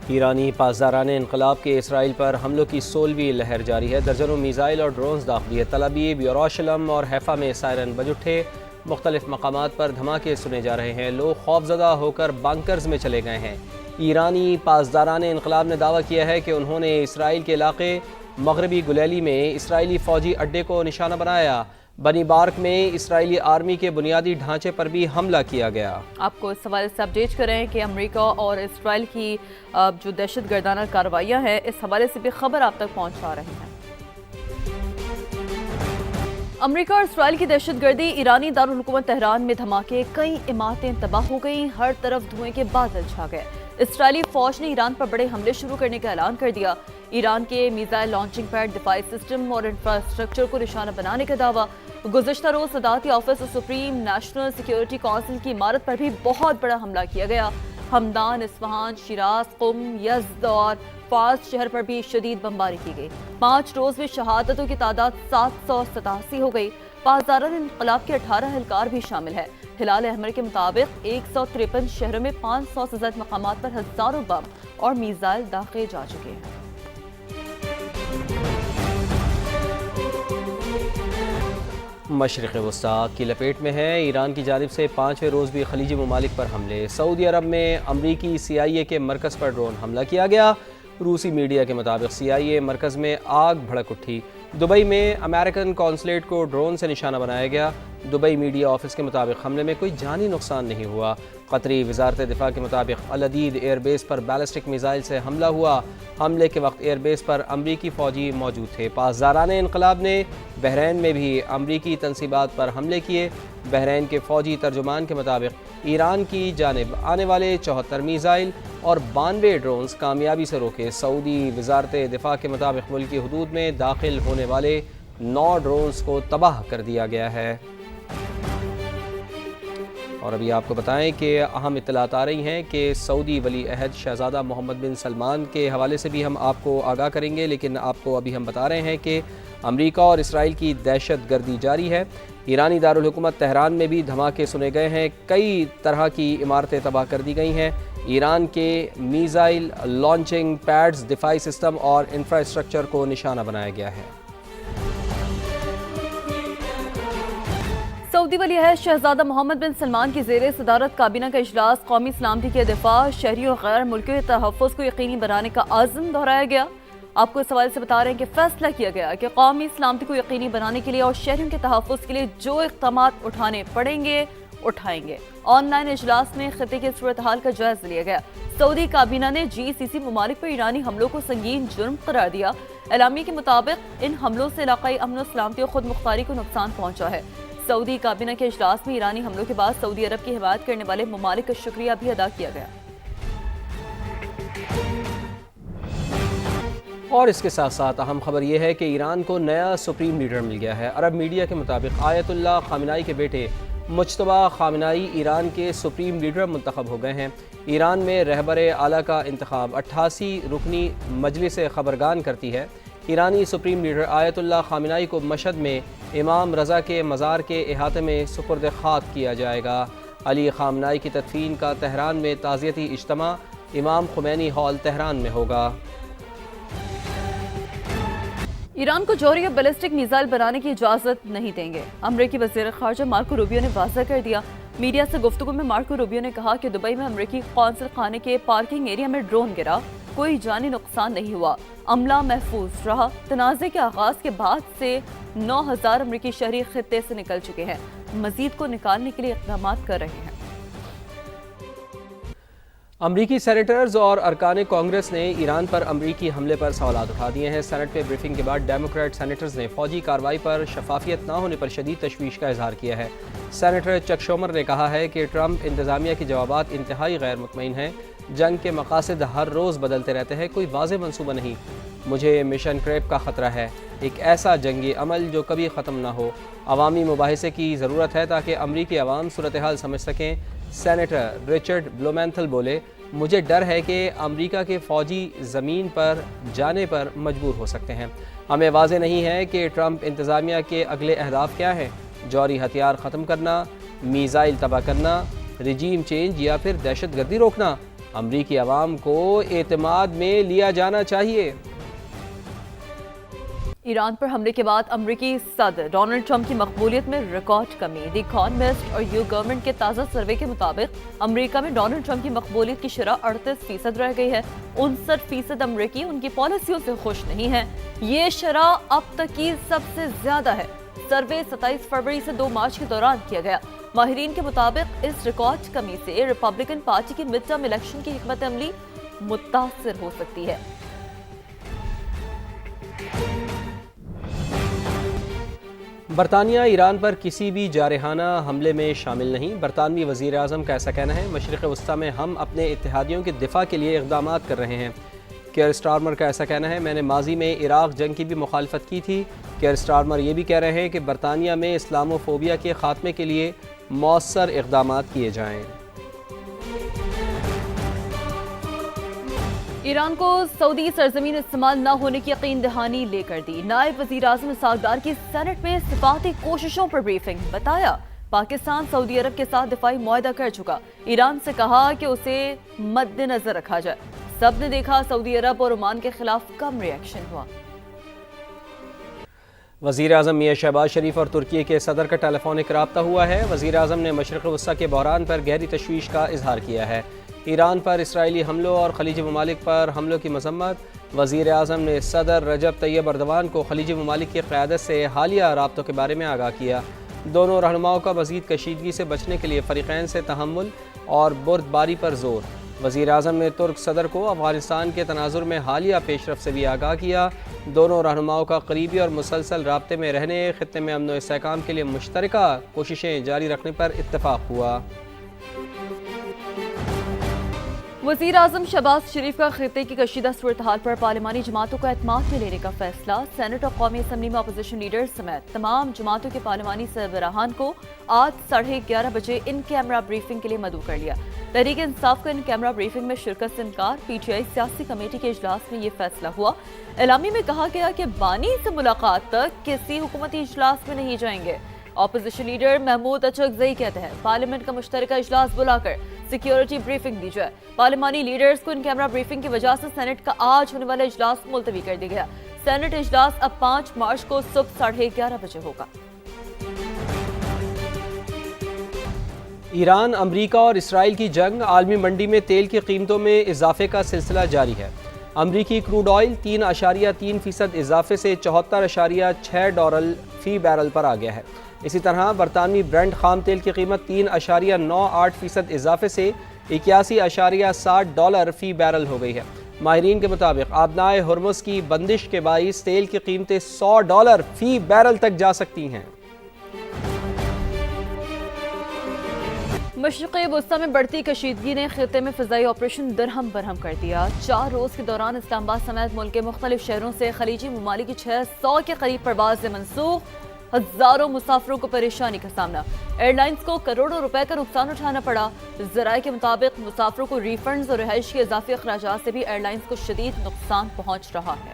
ایرانی پاسداران انقلاب کے اسرائیل پر حملوں کی 16ویں لہر جاری ہے۔ درجنوں میزائل اور ڈرونز داخل ہے۔ تل ابیب، یروشلم اور حیفا میں سائرن بج اٹھے۔ مختلف مقامات پر دھماکے سنے جا رہے ہیں۔ لوگ خوفزدہ ہو کر بنکرز میں چلے گئے ہیں۔ ایرانی پاسداران انقلاب نے دعویٰ کیا ہے کہ انہوں نے اسرائیل کے علاقے مغربی گلیلی میں اسرائیلی فوجی اڈے کو نشانہ بنایا۔ بنی بارک میں اسرائیلی آرمی کے بنیادی ڈھانچے پر بھی حملہ کیا گیا۔ آپ کو اس حوالے سے اپڈیٹ کریں کہ امریکہ اور اسرائیل کی جو دہشت گردانہ کارروائیاں ہیں، اس حوالے سے بھی خبر آپ تک پہنچا رہی ہیں۔ امریکہ اور اسرائیل کی دہشت گردی، ایرانی دارالحکومت تہران میں دھماکے، کئی عمارتیں تباہ ہو گئیں، ہر طرف دھوئیں کے بادل چھا گئے۔ اسرائیلی فوج نے ایران پر بڑے حملے شروع کرنے کا اعلان کر دیا۔ ایران کے میزائل لانچنگ پیڈ، دفاعی سسٹم اور انفراسٹرکچر کو نشانہ بنانے کا دعویٰ۔ گزشتہ روز صدارتی آفس اور سپریم نیشنل سیکیورٹی کونسل کی عمارت پر بھی بہت بڑا حملہ کیا گیا۔ ہمدان، اصفہان، شیراز، قم، یزد اور فارس شہر پر بھی شدید بمباری کی گئی۔ 5 روز میں شہادتوں کی تعداد 787 ہو گئی۔ پاسداران انقلاب کے 18 اہلکار بھی شامل ہیں۔ ہلال احمر کے مطابق 153 شہروں میں 500 سے زائد مقامات پر ہزاروں بم اور میزائل داغے جا چکے ہیں۔ مشرق وسطی کی لپیٹ میں ہے۔ ایران کی جانب سے 5ویں روز بھی خلیجی ممالک پر حملے۔ سعودی عرب میں امریکی CIA کے مرکز پر ڈرون حملہ کیا گیا۔ روسی میڈیا کے مطابق CIA مرکز میں آگ بھڑک اٹھی۔ دبئی میں امریکن قونصلیٹ کو ڈرون سے نشانہ بنایا گیا۔ دبئی میڈیا آفس کے مطابق حملے میں کوئی جانی نقصان نہیں ہوا۔ قطری وزارت دفاع کے مطابق العدید ایئر بیس پر بیلسٹک میزائل سے حملہ ہوا۔ حملے کے وقت ایئر بیس پر امریکی فوجی موجود تھے۔ پاسداران انقلاب نے بحرین میں بھی امریکی تنصیبات پر حملے کیے۔ بحرین کے فوجی ترجمان کے مطابق ایران کی جانب آنے والے 74 میزائل اور 92 ڈرونز کامیابی سے روکے۔ سعودی وزارت دفاع کے مطابق ملکی حدود میں داخل ہونے والے 9 ڈرونز کو تباہ کر دیا گیا ہے۔ اور ابھی آپ کو بتائیں کہ اہم اطلاعات آ رہی ہیں کہ سعودی ولی عہد شہزادہ محمد بن سلمان کے حوالے سے بھی ہم آپ کو آگاہ کریں گے، لیکن آپ کو ابھی ہم بتا رہے ہیں کہ امریکہ اور اسرائیل کی دہشت گردی جاری ہے۔ ایرانی دارالحکومت تہران میں بھی دھماکے سنے گئے ہیں۔ کئی طرح کی عمارتیں تباہ کر دی گئی ہیں۔ ایران کے میزائل لانچنگ پیڈز، دفاعی سسٹم اور انفراسٹرکچر کو نشانہ بنایا گیا ہے۔ سعودی ولی عہد شہزادہ محمد بن سلمان کی زیر صدارت کابینہ کا اجلاس، قومی سلامتی کے دفاع، شہریوں اور غیر ملکیوں کے تحفظ کو یقینی بنانے کا عزم دہرایا گیا۔ آپ کو اس حوالے سے بتا رہے ہیں کہ فیصلہ کیا گیا کہ قومی سلامتی کو یقینی بنانے کے لیے اور شہریوں کے تحفظ کے لیے جو اقدامات اٹھانے پڑیں گے اٹھائیں گے۔ آن لائن اجلاس میں خطے کی صورتحال کا جائزہ لیا گیا۔ سعودی کابینہ نے GCC ممالک پر ایرانی حملوں کو سنگین جرم قرار دیا۔ اعلامیے کے مطابق ان حملوں سے علاقائی امن و سلامتی اور خود مختاری کو نقصان پہنچا ہے۔ سعودی کابینہ کے اجلاس میں ایرانی حملوں کے بعد سعودی عرب کی حمایت کرنے والے ممالک کا شکریہ بھی ادا کیا گیا۔ اور اس کے ساتھ ساتھ اہم خبر یہ ہے کہ ایران کو نیا سپریم لیڈر مل گیا ہے۔ عرب میڈیا کے مطابق آیت اللہ خامنائی کے بیٹے مجتبی خامنائی ایران کے سپریم لیڈر منتخب ہو گئے ہیں۔ ایران میں رہبر اعلیٰ کا انتخاب 88 رکنی مجلس خبرگان کرتی ہے۔ ایرانی سپریم لیڈر آیت اللہ خامنائی کو مشہد میں امام رضا کے مزار کے احاطے میں سپرد خاک کیا جائے گا۔ علی خامنائی کی تدفین کا تہران میں تعزیتی اجتماع امام خمینی ہال تہران میں ہوگا۔ ایران کو جوہری اور بیلسٹک میزائل بنانے کی اجازت نہیں دیں گے، امریکی وزیر خارجہ مارکو روبیو نے واضح کر دیا۔ میڈیا سے گفتگو میں مارکو روبیو نے کہا کہ دبئی میں امریکی قونصل خانے کے پارکنگ ایریا میں ڈرون گرا، کوئی جانی نقصان نہیں ہوا، عملہ محفوظ رہا۔ تنازع کے آغاز کے بعد سے 9000 امریکی شہری خطے سے نکل چکے ہیں، مزید کو نکالنے کے لیے اقدامات کر رہے ہیں۔ امریکی سینیٹرز اور ارکان کانگریس نے ایران پر امریکی حملے پر سوالات اٹھا دیے ہیں۔ سینٹ میں بریفنگ کے بعد ڈیموکریٹ سینیٹرز نے فوجی کارروائی پر شفافیت نہ ہونے پر شدید تشویش کا اظہار کیا ہے۔ سینیٹر چک شومر نے کہا ہے کہ ٹرمپ انتظامیہ کے جوابات انتہائی غیر مطمئن ہیں۔ جنگ کے مقاصد ہر روز بدلتے رہتے ہیں، کوئی واضح منصوبہ نہیں۔ مجھے مشن کریپ کا خطرہ ہے، ایک ایسا جنگی عمل جو کبھی ختم نہ ہو۔ عوامی مباحثے کی ضرورت ہے تاکہ امریکی عوام صورتحال سمجھ سکیں۔ سینیٹر رچرڈ بلومینتھل بولے، مجھے ڈر ہے کہ امریکہ کے فوجی زمین پر جانے پر مجبور ہو سکتے ہیں۔ ہمیں واضح نہیں ہے کہ ٹرمپ انتظامیہ کے اگلے اہداف کیا ہیں، جوہری ہتھیار ختم کرنا، میزائل تباہ کرنا، رجیم چینج یا پھر دہشت گردی روکنا۔ امریکی عوام کو اعتماد میں لیا جانا چاہیے۔ ایران پر حملے کے بعد امریکی صدر ڈونلڈ ٹرمپ کی مقبولیت میں ریکارڈ کمی۔ دی اکانومسٹ اور یو گورنمنٹ کے تازہ سروے کے مطابق امریکہ میں ڈونلڈ ٹرمپ کی مقبولیت کی شرح 38% رہ گئی ہے۔ 59% امریکی ان کی پالیسیوں سے خوش نہیں ہیں۔ یہ شرح اب تک کی سب سے زیادہ ہے۔ سروے 27 فروری سے 2 مارچ کے دوران کیا گیا۔ ماہرین کے مطابق اس ریکارڈ کمی سے ریپبلکن پارٹی کی مڈ ٹرم الیکشن کی حکمت عملی متاثر ہو سکتی ہے۔ برطانیہ ایران پر کسی بھی جارحانہ حملے میں شامل نہیں، برطانوی وزیر اعظم کا ایسا کہنا ہے۔ مشرق وسطی میں ہم اپنے اتحادیوں کے دفاع کے لیے اقدامات کر رہے ہیں۔ کیئر سٹارمر کا ایسا کہنا ہے، میں نے ماضی میں عراق جنگ کی بھی مخالفت کی تھی۔ کیئر سٹارمر یہ بھی کہہ رہے ہیں کہ برطانیہ میں اسلامو فوبیا کے خاتمے کے لیے مؤثر اقدامات کیے جائیں۔ ایران کو سعودی سرزمین استعمال نہ ہونے کی یقین دہانی لے کر دی۔ نائب وزیر اعظم اسحاق ڈار کی سینٹ میں سفارتی کوششوں پر بریفنگ۔ بتایا پاکستان سعودی عرب کے ساتھ دفاعی معاہدہ کر چکا، ایران سے کہا کہ اسے مد نظر رکھا جائے۔ سب نے دیکھا سعودی عرب اور عمان کے خلاف کم ری ایکشن ہوا۔ وزیر اعظم میاں شہباز شریف اور ترکی کے صدر کا ٹیلی فونک رابطہ ہوا ہے۔ وزیر اعظم نے مشرق وسطی کے بحران پر گہری تشویش کا اظہار کیا ہے۔ ایران پر اسرائیلی حملوں اور خلیجی ممالک پر حملوں کی مذمت۔ وزیر اعظم نے صدر رجب طیب ایردوان کو خلیجی ممالک کی قیادت سے حالیہ رابطوں کے بارے میں آگاہ کیا۔ دونوں رہنماؤں کا مزید کشیدگی سے بچنے کے لیے فریقین سے تحمل اور بردباری پر زور۔ وزیر اعظم نے ترک صدر کو افغانستان کے تناظر میں حالیہ پیش رفت سے بھی آگاہ کیا۔ دونوں رہنماؤں کا قریبی اور مسلسل رابطے میں رہنے، خطے میں امن و استحکام کے لیے مشترکہ کوششیں جاری رکھنے پر اتفاق ہوا۔ وزیر اعظم شہباز شریف کا خطے کی کشیدہ صورتحال پر پارلیمانی جماعتوں کو اعتماد میں لینے کا فیصلہ۔ سینٹ اور قومی اسمبلی میں اپوزیشن لیڈر سمیت تمام جماعتوں کے پارلیمانی سربراہان کو آج 11:30 بجے ان کیمرہ بریفنگ کے لیے مدعو کر لیا۔ تحریک انصاف کا ان کیمرہ بریفنگ میں شرکت سے انکار۔ پی ٹی آئی سیاسی کمیٹی کے اجلاس میں یہ فیصلہ ہوا۔ اعلامیے میں کہا گیا کہ بانی سے ملاقات تک کسی حکومتی اجلاس میں نہیں جائیں گے۔ اپوزیشن لیڈر محمود اچکزئی کہتے ہیں پارلیمنٹ کا مشترکہ اجلاس بلا کر سیکیورٹی بریفنگ دی جائے۔ پارلیمانی لیڈرز کو ان کیمرہ بریفنگ کی وجہ سے سینٹ کا آج ہونے والا اجلاس ملتوی کر دیا گیا۔ سینٹ اجلاس اب 5 مارچ کو صبح 11:30 بجے ہوگا۔ ایران، امریکہ اور اسرائیل کی جنگ، عالمی منڈی میں تیل کی قیمتوں میں اضافے کا سلسلہ جاری ہے۔ امریکی کروڈ آئل 3.3% اضافے سے $74.6 فی بیرل پر آ گیا ہے۔ اسی طرح برطانوی برنٹ خام تیل کی قیمت 3.98% اضافے سے $81.60 فی بیرل ہو گئی ہے۔ ماہرین کے مطابق آبنائے ہرمز کی بندش کے باعث تیل کی قیمتیں $100 فی بیرل تک جا سکتی ہیں۔ مشرق وسطی میں بڑھتی کشیدگی نے خطے میں فضائی آپریشن درہم برہم کر دیا۔ 4 روز کے دوران اسلام آباد سمیت ملک کے مختلف شہروں سے خلیجی ممالک کی 600 کے قریب پروازیں منسوخ۔ ہزاروں مسافروں کو پریشانی کا سامنا، ایئر لائنز کو کروڑوں روپے کا نقصان اٹھانا پڑا۔ ذرائع کے مطابق مسافروں کو ری فنڈز اور رہائش کے اضافی اخراجات سے بھی ایئر لائنز کو شدید نقصان پہنچ رہا ہے۔